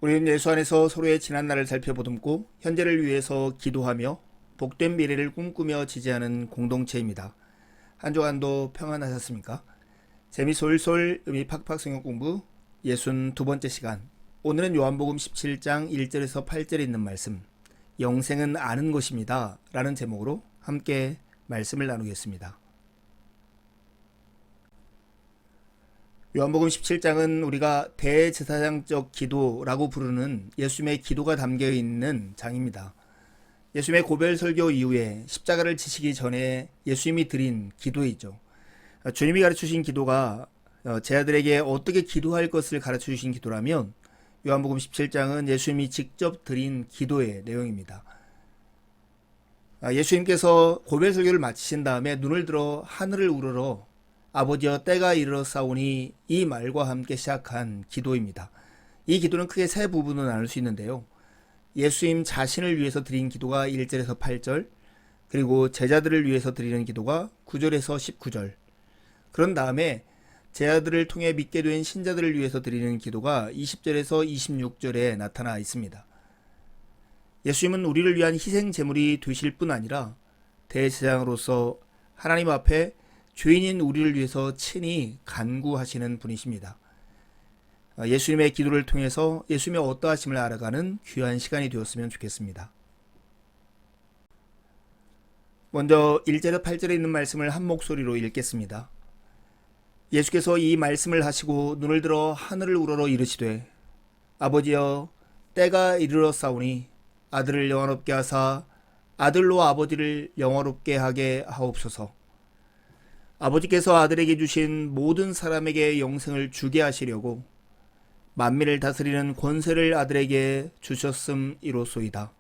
우리는 예수 안에서 서로의 지난날을 살펴보듬고 현재를 위해서 기도하며 복된 미래를 꿈꾸며 지지하는 공동체입니다. 한 주간도 평안하셨습니까? 재미 솔솔 의미 팍팍 성경 공부 62번째 시간. 오늘은 요한복음 17장 1절에서 8절에 있는 말씀, 영생은 아는 것입니다 라는 제목으로 함께 말씀을 나누겠습니다. 요한복음 17장은 우리가 대제사장적 기도라고 부르는 예수님의 기도가 담겨있는 장입니다. 예수님의 고별 설교 이후에 십자가를 지시기 전에 예수님이 드린 기도이죠. 주님이 가르쳐주신 기도가 제 아들에게 어떻게 기도할 것을 가르쳐주신 기도라면 요한복음 17장은 예수님이 직접 드린 기도의 내용입니다. 예수님께서 고별 설교를 마치신 다음에 눈을 들어 하늘을 우러러 아버지여 때가 이르렀사오니 이 말과 함께 시작한 기도입니다. 이 기도는 크게 세 부분으로 나눌 수 있는데요. 예수님 자신을 위해서 드린 기도가 1절에서 8절, 그리고 제자들을 위해서 드리는 기도가 9절에서 19절, 그런 다음에 제자들을 통해 믿게 된 신자들을 위해서 드리는 기도가 20절에서 26절에 나타나 있습니다. 예수님은 우리를 위한 희생 제물이 되실 뿐 아니라 대제사장으로서 하나님 앞에 죄인인 우리를 위해서 친히 간구하시는 분이십니다. 예수님의 기도를 통해서 예수님의 어떠하심을 알아가는 귀한 시간이 되었으면 좋겠습니다. 먼저 1절에서 8절에 있는 말씀을 한 목소리로 읽겠습니다. 예수께서 이 말씀을 하시고 눈을 들어 하늘을 우러러 이르시되 아버지여 때가 이르렀사오니 아들을 영화롭게 하사 아들로 아버지를 영화롭게 하게 하옵소서. 아버지께서 아들에게 주신 모든 사람에게 영생을 주게 하시려고 만민을 다스리는 권세를 아들에게 주셨음이로소이다.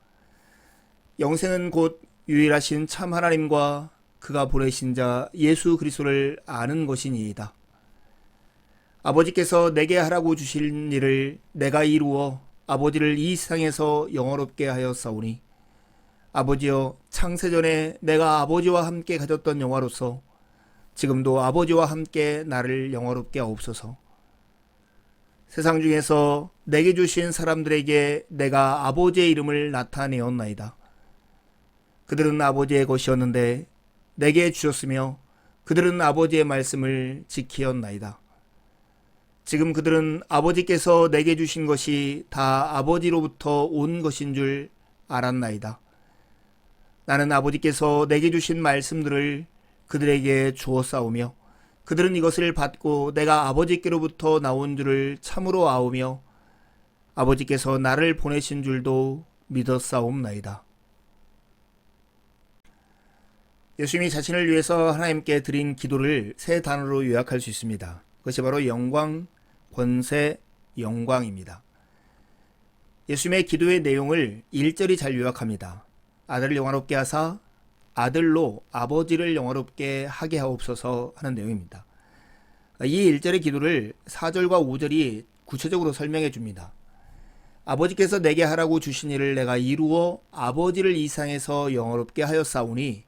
영생은 곧 유일하신 참 하나님과 그가 보내신 자 예수 그리스도를 아는 것이니이다. 아버지께서 내게 하라고 주신 일을 내가 이루어 아버지를 이 세상에서 영화롭게 하였사오니 아버지여 창세전에 내가 아버지와 함께 가졌던 영화로서 지금도 아버지와 함께 나를 영화롭게 하옵소서. 세상 중에서 내게 주신 사람들에게 내가 아버지의 이름을 나타내었나이다. 그들은 아버지의 것이었는데 내게 주셨으며 그들은 아버지의 말씀을 지키었나이다. 지금 그들은 아버지께서 내게 주신 것이 다 아버지로부터 온 것인 줄 알았나이다. 나는 아버지께서 내게 주신 말씀들을 그들에게 주었사오며 그들은 이것을 받고 내가 아버지께로부터 나온 줄을 참으로 아오며 아버지께서 나를 보내신 줄도 믿었사옵나이다. 예수님이 자신을 위해서 하나님께 드린 기도를 세 단어로 요약할 수 있습니다. 그것이 바로 영광, 권세, 영광입니다. 예수님의 기도의 내용을 1절이 잘 요약합니다. 아들을 영화롭게 하사 아들로 아버지를 영화롭게 하게 하옵소서 하는 내용입니다. 이 1절의 기도를 4절과 5절이 구체적으로 설명해 줍니다. 아버지께서 내게 하라고 주신 일을 내가 이루어 아버지를 이 세상에서 영화롭게 하였사오니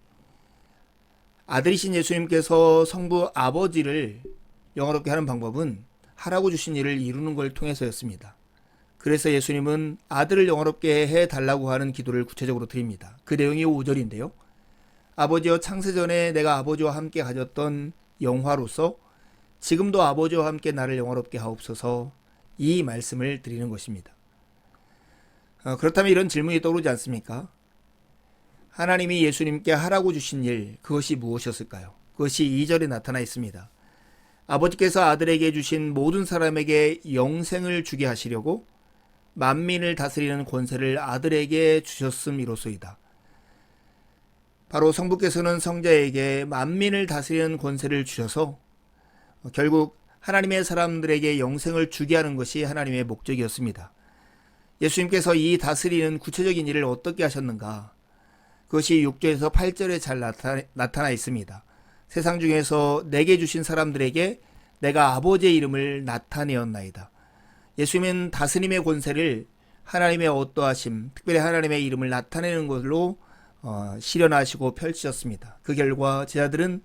아들이신 예수님께서 성부 아버지를 영화롭게 하는 방법은 하라고 주신 일을 이루는 걸 통해서였습니다. 그래서 예수님은 아들을 영화롭게 해달라고 하는 기도를 구체적으로 드립니다. 그 내용이 5절인데요. 아버지여 창세전에 내가 아버지와 함께 가졌던 영화로서 지금도 아버지와 함께 나를 영화롭게 하옵소서, 이 말씀을 드리는 것입니다. 그렇다면 이런 질문이 떠오르지 않습니까? 하나님이 예수님께 하라고 주신 일, 그것이 무엇이었을까요? 그것이 2절에 나타나 있습니다. 아버지께서 아들에게 주신 모든 사람에게 영생을 주게 하시려고 만민을 다스리는 권세를 아들에게 주셨음이로소이다. 바로 성부께서는 성자에게 만민을 다스리는 권세를 주셔서 결국 하나님의 사람들에게 영생을 주게 하는 것이 하나님의 목적이었습니다. 예수님께서 이 다스리는 구체적인 일을 어떻게 하셨는가? 그것이 6절에서 8절에 잘 나타나 있습니다. 세상 중에서 내게 주신 사람들에게 내가 아버지의 이름을 나타내었나이다. 예수님은 다스림의 권세를 하나님의 어떠하심, 특별히 하나님의 이름을 나타내는 것으로 실현하시고 펼치셨습니다. 그 결과 제자들은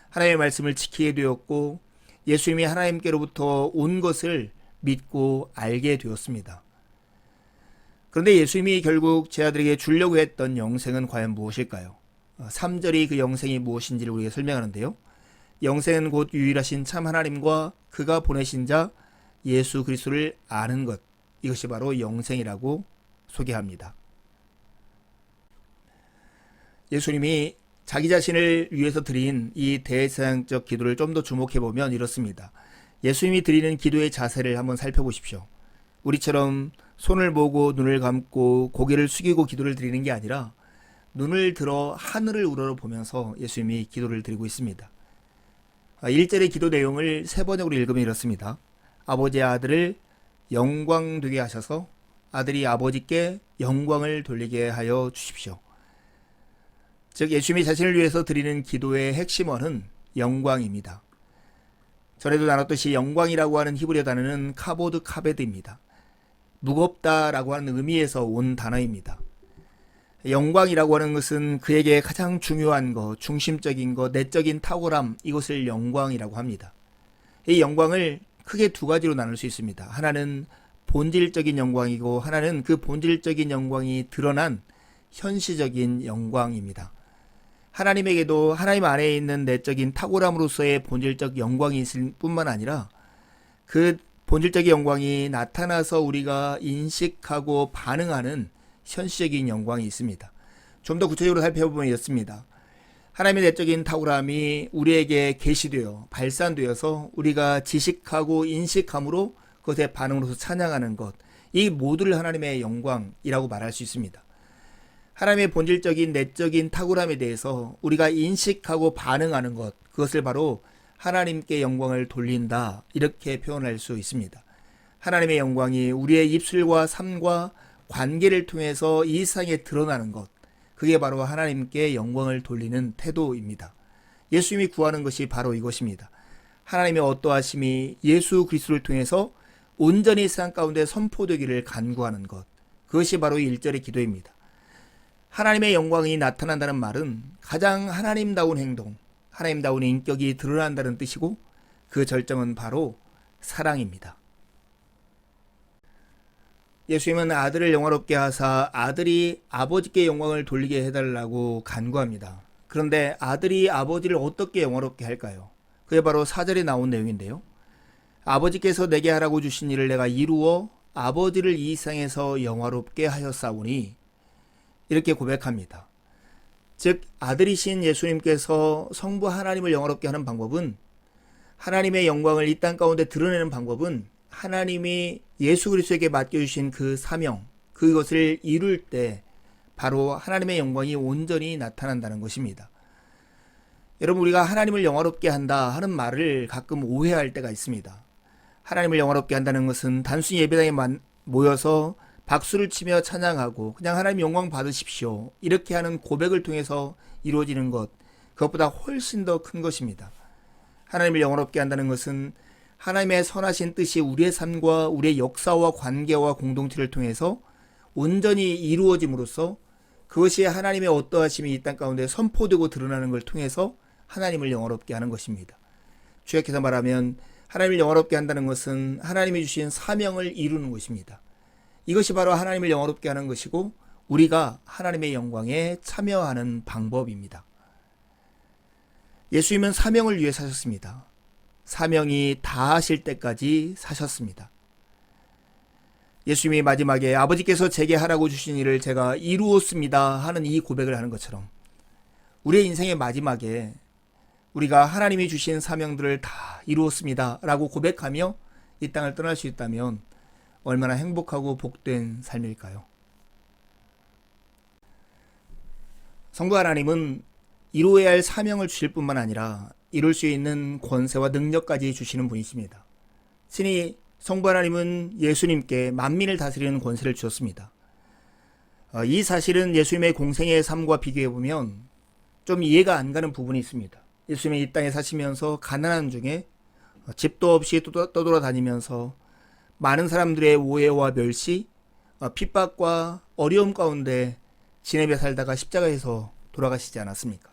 하나님의 말씀을 지키게 되었고 예수님이 하나님께로부터 온 것을 믿고 알게 되었습니다. 그런데 예수님이 결국 제자들에게 주려고 했던 영생은 과연 무엇일까요? 3절이 그 영생이 무엇인지를 우리가 설명하는데요. 영생은 곧 유일하신 참 하나님과 그가 보내신 자 예수 그리스도를 아는 것, 이것이 바로 영생이라고 소개합니다. 예수님이 자기 자신을 위해서 드린 이 대제사장적 기도를 좀 더 주목해보면 이렇습니다. 예수님이 드리는 기도의 자세를 한번 살펴보십시오. 우리처럼 손을 모으고 눈을 감고 고개를 숙이고 기도를 드리는 게 아니라 눈을 들어 하늘을 우러러보면서 예수님이 기도를 드리고 있습니다. 1절의 기도 내용을 3번역으로 읽으면 이렇습니다. 아버지의 아들을 영광되게 하셔서 아들이 아버지께 영광을 돌리게 하여 주십시오. 즉 예수님이 자신을 위해서 드리는 기도의 핵심어는 영광입니다. 전에도 나눴듯이 영광이라고 하는 히브리어 단어는 카보드 카베드입니다. 무겁다라고 하는 의미에서 온 단어입니다. 영광이라고 하는 것은 그에게 가장 중요한 것, 중심적인 것, 내적인 탁월함, 이것을 영광이라고 합니다. 이 영광을 크게 2가지로 나눌 수 있습니다. 하나는 본질적인 영광이고 하나는 그 본질적인 영광이 드러난 현시적인 영광입니다. 하나님에게도 하나님 안에 있는 내적인 탁월함으로서의 본질적 영광이 있을 뿐만 아니라 그 본질적인 영광이 나타나서 우리가 인식하고 반응하는 현시적인 영광이 있습니다. 좀 더 구체적으로 살펴보면 이렇습니다. 하나님의 내적인 탁월함이 우리에게 계시되어 발산되어서 우리가 지식하고 인식함으로 그것의 반응으로서 찬양하는 것, 이 모두를 하나님의 영광이라고 말할 수 있습니다. 하나님의 본질적인 내적인 탁월함에 대해서 우리가 인식하고 반응하는 것, 그것을 바로 하나님께 영광을 돌린다, 이렇게 표현할 수 있습니다. 하나님의 영광이 우리의 입술과 삶과 관계를 통해서 이 세상에 드러나는 것, 그게 바로 하나님께 영광을 돌리는 태도입니다. 예수님이 구하는 것이 바로 이것입니다. 하나님의 어떠하심이 예수 그리스도를 통해서 온전히 세상 가운데 선포되기를 간구하는 것, 그것이 바로 1절의 기도입니다. 하나님의 영광이 나타난다는 말은 가장 하나님다운 행동, 하나님다운 인격이 드러난다는 뜻이고 그 절정은 바로 사랑입니다. 예수님은 아들을 영화롭게 하사 아들이 아버지께 영광을 돌리게 해달라고 간구합니다. 그런데 아들이 아버지를 어떻게 영화롭게 할까요? 그게 바로 4절에 나온 내용인데요. 아버지께서 내게 하라고 주신 일을 내가 이루어 아버지를 이 세상에서 영화롭게 하였사오니, 이렇게 고백합니다. 즉 아들이신 예수님께서 성부 하나님을 영화롭게 하는 방법은, 하나님의 영광을 이 땅 가운데 드러내는 방법은 하나님이 예수 그리스도에게 맡겨주신 그 사명, 그것을 이룰 때 바로 하나님의 영광이 온전히 나타난다는 것입니다. 여러분, 우리가 하나님을 영화롭게 한다 하는 말을 가끔 오해할 때가 있습니다. 하나님을 영화롭게 한다는 것은 단순히 예배당에 모여서 박수를 치며 찬양하고 그냥 하나님 영광 받으십시오, 이렇게 하는 고백을 통해서 이루어지는 것, 그것보다 훨씬 더 큰 것입니다. 하나님을 영화롭게 한다는 것은 하나님의 선하신 뜻이 우리의 삶과 우리의 역사와 관계와 공동체를 통해서 온전히 이루어짐으로써 그것이 하나님의 어떠하심이 이 땅 가운데 선포되고 드러나는 걸 통해서 하나님을 영화롭게 하는 것입니다. 주역해서 말하면 하나님을 영화롭게 한다는 것은 하나님이 주신 사명을 이루는 것입니다. 이것이 바로 하나님을 영화롭게 하는 것이고 우리가 하나님의 영광에 참여하는 방법입니다. 예수님은 사명을 위해 사셨습니다. 사명이 다하실 때까지 사셨습니다. 예수님이 마지막에 아버지께서 제게 하라고 주신 일을 제가 이루었습니다 하는 이 고백을 하는 것처럼 우리의 인생의 마지막에 우리가 하나님이 주신 사명들을 다 이루었습니다 라고 고백하며 이 땅을 떠날 수 있다면 얼마나 행복하고 복된 삶일까요? 성부 하나님은 이루어야 할 사명을 주실 뿐만 아니라 이룰 수 있는 권세와 능력까지 주시는 분이십니다. 친히 성부 하나님은 예수님께 만민을 다스리는 권세를 주셨습니다. 이 사실은 예수님의 공생의 삶과 비교해보면 좀 이해가 안 가는 부분이 있습니다. 예수님이 이 땅에 사시면서 가난한 중에 집도 없이 떠돌아다니면서 많은 사람들의 오해와 멸시, 핍박과 어려움 가운데 진앱에 살다가 십자가에서 돌아가시지 않았습니까?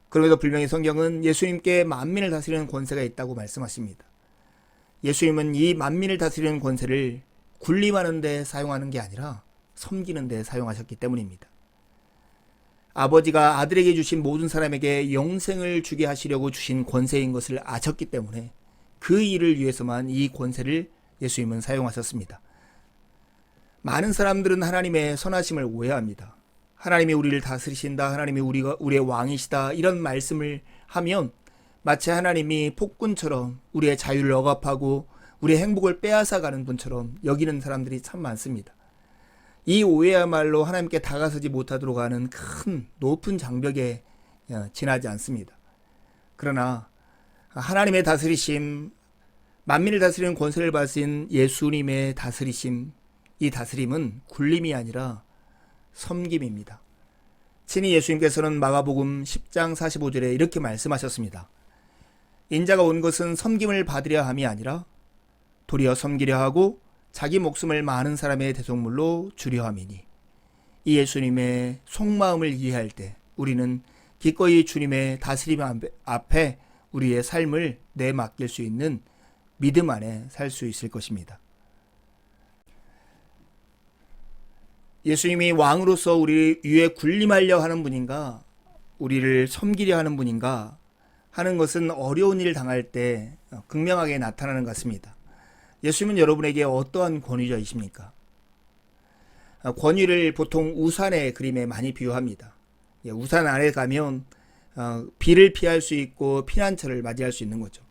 그럼에도 불명히 성경은 예수님께 만민을 다스리는 권세가 있다고 말씀하십니다. 예수님은 이 만민을 다스리는 권세를 군림하는 데 사용하는 게 아니라 섬기는 데 사용하셨기 때문입니다. 아버지가 아들에게 주신 모든 사람에게 영생을 주게 하시려고 주신 권세인 것을 아셨기 때문에 그 일을 위해서만 이 권세를 예수님은 사용하셨습니다. 많은 사람들은 하나님의 선하심을 오해합니다. 하나님이 우리를 다스리신다, 하나님이 우리의 왕이시다, 이런 말씀을 하면 마치 하나님이 폭군처럼 우리의 자유를 억압하고 우리의 행복을 빼앗아가는 분처럼 여기는 사람들이 참 많습니다. 이 오해야말로 하나님께 다가서지 못하도록 하는 큰 높은 장벽에 지나지 않습니다. 그러나 하나님의 다스리심, 만민을 다스리는 권세를 받으신 예수님의 다스리심, 이 다스림은 굴림이 아니라 섬김입니다. 친히 예수님께서는 마가복음 10장 45절에 이렇게 말씀하셨습니다. 인자가 온 것은 섬김을 받으려 함이 아니라 도리어 섬기려 하고 자기 목숨을 많은 사람의 대속물로 주려 함이니. 이 예수님의 속마음을 이해할 때 우리는 기꺼이 주님의 다스림 앞에 우리의 삶을 내맡길 수 있는 믿음 안에 살 수 있을 것입니다. 예수님이 왕으로서 우리 위에 군림하려 하는 분인가, 우리를 섬기려 하는 분인가 하는 것은 어려운 일을 당할 때 극명하게 나타나는 것 같습니다. 예수님은 여러분에게 어떠한 권위자이십니까? 권위를 보통 우산의 그림에 많이 비유합니다. 우산 아래 가면 비를 피할 수 있고 피난처를 맞이할 수 있는 거죠.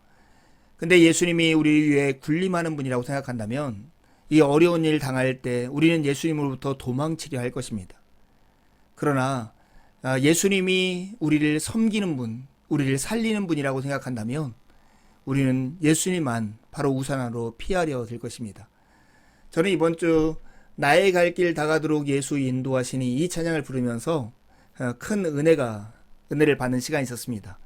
근데 예수님이 우리 위에 군림하는 분이라고 생각한다면 이 어려운 일 당할 때 우리는 예수님으로부터 도망치려 할 것입니다. 그러나 예수님이 우리를 섬기는 분, 우리를 살리는 분이라고 생각한다면 우리는 예수님만 바로 우산 아래로 피하려 될 것입니다. 저는 이번 주 나의 갈 길 다가도록 예수 인도하시니 이 찬양을 부르면서 큰 은혜를 받는 시간이 있었습니다.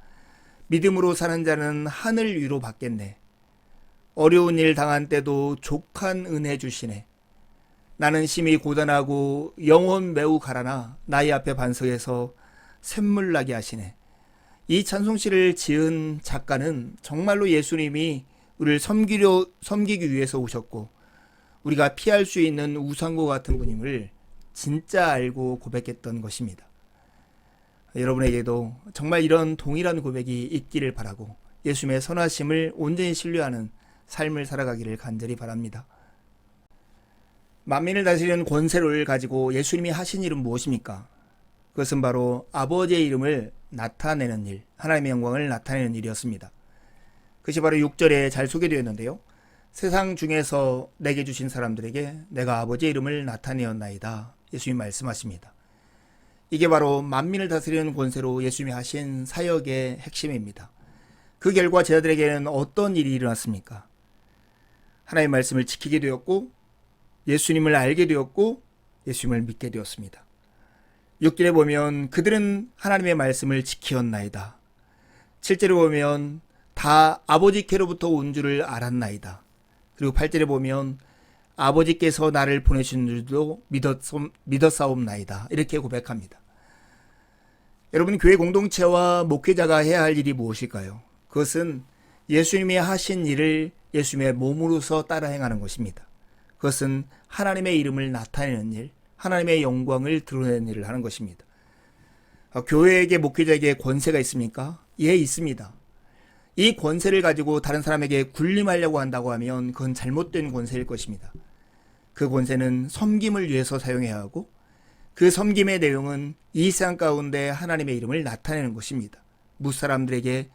믿음으로 사는 자는 하늘 위로 받겠네. 어려운 일 당한 때도 족한 은혜 주시네. 나는 심히 고단하고 영혼 매우 가라나 나의 앞에 반석에서 샘물 나게 하시네. 이 찬송시를 지은 작가는 정말로 예수님이 우리를 섬기기 위해서 오셨고 우리가 피할 수 있는 우상과 같은 분임을 진짜 알고 고백했던 것입니다. 여러분에게도 정말 이런 동일한 고백이 있기를 바라고 예수님의 선하심을 온전히 신뢰하는 삶을 살아가기를 간절히 바랍니다. 만민을 다스리는 권세를 가지고 예수님이 하신 일은 무엇입니까? 그것은 바로 아버지의 이름을 나타내는 일, 하나님의 영광을 나타내는 일이었습니다. 그것이 바로 6절에 잘 소개되어 있는데요. 세상 중에서 내게 주신 사람들에게 내가 아버지의 이름을 나타내었나이다. 예수님이 말씀하십니다. 이게 바로 만민을 다스리는 권세로 예수님이 하신 사역의 핵심입니다. 그 결과 제자들에게는 어떤 일이 일어났습니까? 하나님의 말씀을 지키게 되었고 예수님을 알게 되었고 예수님을 믿게 되었습니다. 6절에 보면 그들은 하나님의 말씀을 지키었나이다. 7절에 보면 다 아버지께로부터 온 줄을 알았나이다. 그리고 8절에 보면 아버지께서 나를 보내신 줄도 믿었사옵나이다. 이렇게 고백합니다. 여러분, 교회 공동체와 목회자가 해야 할 일이 무엇일까요? 그것은 예수님이 하신 일을 예수님의 몸으로서 따라 행하는 것입니다. 그것은 하나님의 이름을 나타내는 일, 하나님의 영광을 드러내는 일을 하는 것입니다. 교회에게 목회자에게 권세가 있습니까? 예, 있습니다. 이 권세를 가지고 다른 사람에게 군림하려고 한다고 하면 그건 잘못된 권세일 것입니다. 그 권세는 섬김을 위해서 사용해야 하고 그 섬김의 내용은 이 세상 가운데 하나님의 이름을 나타내는 것입니다. 무사람들에게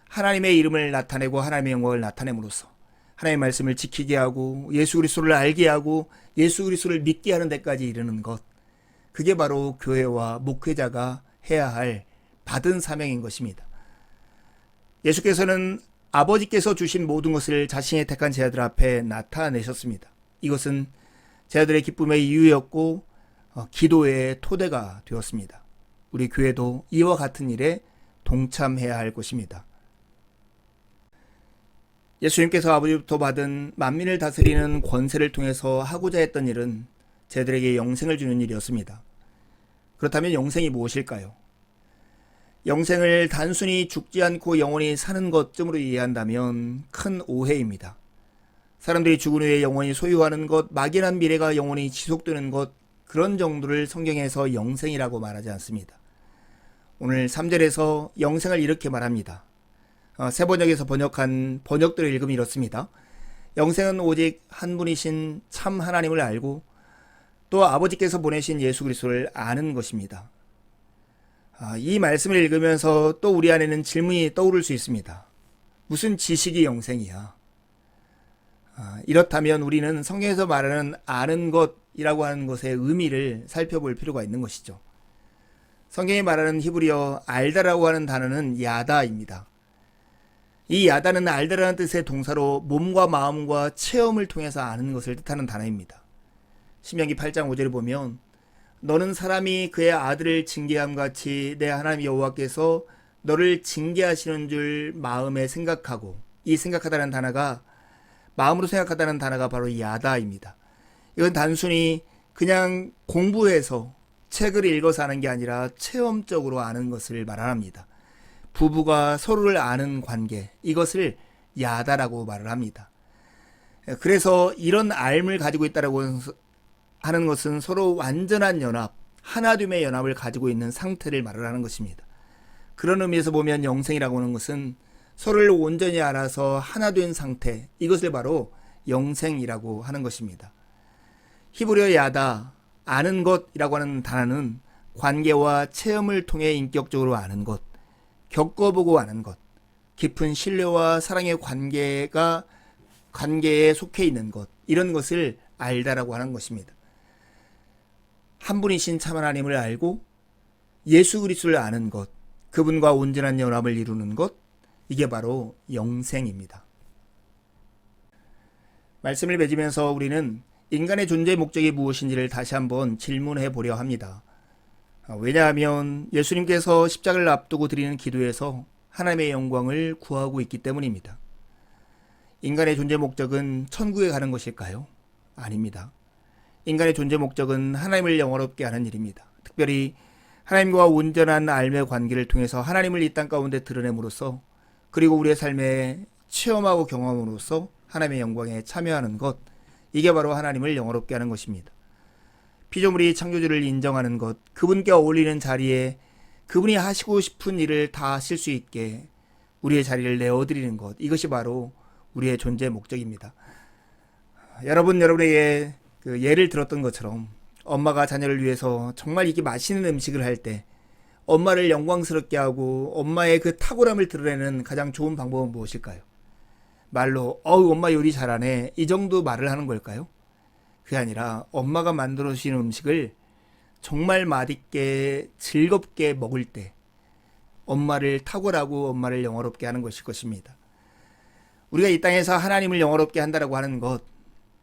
하나님의 이름을 나타내고 하나님의 영광을 나타냄으로써 하나님의 말씀을 지키게 하고 예수 그리스도를 알게 하고 예수 그리스도를 믿게 하는 데까지 이르는 것, 그게 바로 교회와 목회자가 해야 할 받은 사명인 것입니다. 예수께서는 아버지께서 주신 모든 것을 자신의 택한 제자들 앞에 나타내셨습니다. 이것은 제자들의 기쁨의 이유였고 기도의 토대가 되었습니다. 우리 교회도 이와 같은 일에 동참해야 할 것입니다. 예수님께서 아버지부터 받은 만민을 다스리는 권세를 통해서 하고자 했던 일은 제자들에게 영생을 주는 일이었습니다. 그렇다면 영생이 무엇일까요? 영생을 단순히 죽지 않고 영원히 사는 것쯤으로 이해한다면 큰 오해입니다. 사람들이 죽은 후에 영원히 소유하는 것, 막연한 미래가 영원히 지속되는 것, 그런 정도를 성경에서 영생이라고 말하지 않습니다. 오늘 3절에서 영생을 이렇게 말합니다. 세번역에서 번역한 번역들을 읽으면 이렇습니다. 영생은 오직 한 분이신 참 하나님을 알고 또 아버지께서 보내신 예수 그리스도를 아는 것입니다. 이 말씀을 읽으면서 또 우리 안에는 질문이 떠오를 수 있습니다. 무슨 지식이 영생이야? 이렇다면 우리는 성경에서 말하는 아는 것이라고 하는 것의 의미를 살펴볼 필요가 있는 것이죠. 성경이 말하는 히브리어 알다라고 하는 단어는 야다입니다. 이 야다는 알다라는 뜻의 동사로 몸과 마음과 체험을 통해서 아는 것을 뜻하는 단어입니다. 신명기 8장 5절을 보면 너는 사람이 그의 아들을 징계함 같이 내 하나님 여호와께서 너를 징계하시는 줄 마음에 생각하고, 이 생각하다는 단어가, 마음으로 생각하다는 단어가 바로 야다입니다. 이건 단순히 그냥 공부해서 책을 읽어서 아는 게 아니라 체험적으로 아는 것을 말합니다. 부부가 서로를 아는 관계, 이것을 야다라고 말을 합니다. 그래서 이런 알을 가지고 있다라고 하는 것은 서로 완전한 연합, 하나됨의 연합을 가지고 있는 상태를 말을 하는 것입니다. 그런 의미에서 보면 영생이라고 하는 것은 서로를 온전히 알아서 하나된 상태, 이것을 바로 영생이라고 하는 것입니다. 히브리어 야다, 아는 것이라고 하는 단어는 관계와 체험을 통해 인격적으로 아는 것, 겪어보고 아는 것, 깊은 신뢰와 사랑의 관계에 속해 있는 것, 이런 것을 알다라고 하는 것입니다. 한 분이신 참 하나님을 알고 예수 그리스도를 아는 것, 그분과 온전한 연합을 이루는 것, 이게 바로 영생입니다. 말씀을 맺으면서 우리는 인간의 존재의 목적이 무엇인지를 다시 한번 질문해 보려 합니다. 왜냐하면 예수님께서 십자가를 앞두고 드리는 기도에서 하나님의 영광을 구하고 있기 때문입니다. 인간의 존재 목적은 천국에 가는 것일까요? 아닙니다. 인간의 존재 목적은 하나님을 영화롭게 하는 일입니다. 특별히 하나님과 온전한 알매 관계를 통해서 하나님을 이 땅 가운데 드러냄으로써, 그리고 우리의 삶에 체험하고 경험으로써 하나님의 영광에 참여하는 것, 이게 바로 하나님을 영화롭게 하는 것입니다. 피조물이 창조주를 인정하는 것, 그분께 어울리는 자리에 그분이 하시고 싶은 일을 다 하실 수 있게 우리의 자리를 내어드리는 것, 이것이 바로 우리의 존재 목적입니다. 여러분에게 예를 들었던 것처럼 엄마가 자녀를 위해서 정말 이게 맛있는 음식을 할 때 엄마를 영광스럽게 하고 엄마의 그 탁월함을 드러내는 가장 좋은 방법은 무엇일까요? 말로 엄마 요리 잘하네, 이 정도 말을 하는 걸까요? 그게 아니라 엄마가 만들어 주시는 음식을 정말 맛있게 즐겁게 먹을 때 엄마를 탁월하고 엄마를 영화롭게 하는 것일 것입니다. 우리가 이 땅에서 하나님을 영화롭게 한다라고 하는 것,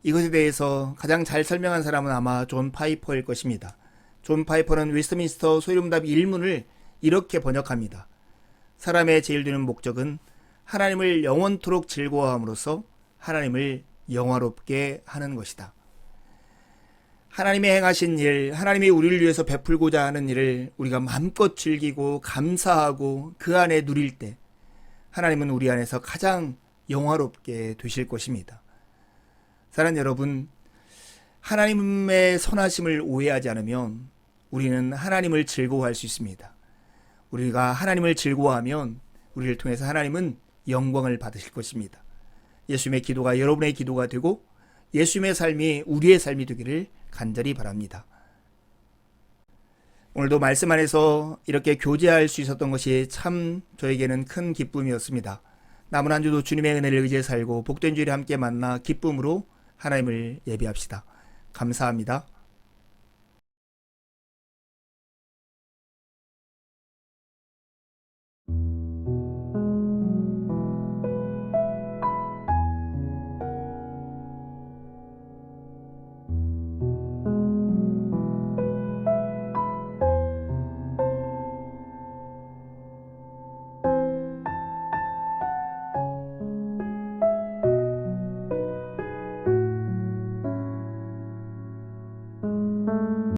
이것에 대해서 가장 잘 설명한 사람은 아마 존 파이퍼일 것입니다. 존 파이퍼는 웨스트민스터 소유름답 1문을 이렇게 번역합니다. 사람의 제일 되는 목적은 하나님을 영원토록 즐거워함으로써 하나님을 영화롭게 하는 것이다. 하나님이 행하신 일, 하나님이 우리를 위해서 베풀고자 하는 일을 우리가 마음껏 즐기고 감사하고 그 안에 누릴 때 하나님은 우리 안에서 가장 영화롭게 되실 것입니다. 사랑하는 여러분, 하나님의 선하심을 오해하지 않으면 우리는 하나님을 즐거워할 수 있습니다. 우리가 하나님을 즐거워하면 우리를 통해서 하나님은 영광을 받으실 것입니다. 예수님의 기도가 여러분의 기도가 되고 예수님의 삶이 우리의 삶이 되기를 간절히 바랍니다. 오늘도 말씀 안에서 이렇게 교제할 수 있었던 것이 참 저에게는 큰 기쁨이었습니다. 남은 한 주도 주님의 은혜를 의지해 살고 복된 주일에 함께 만나 기쁨으로 하나님을 예배합시다. 감사합니다.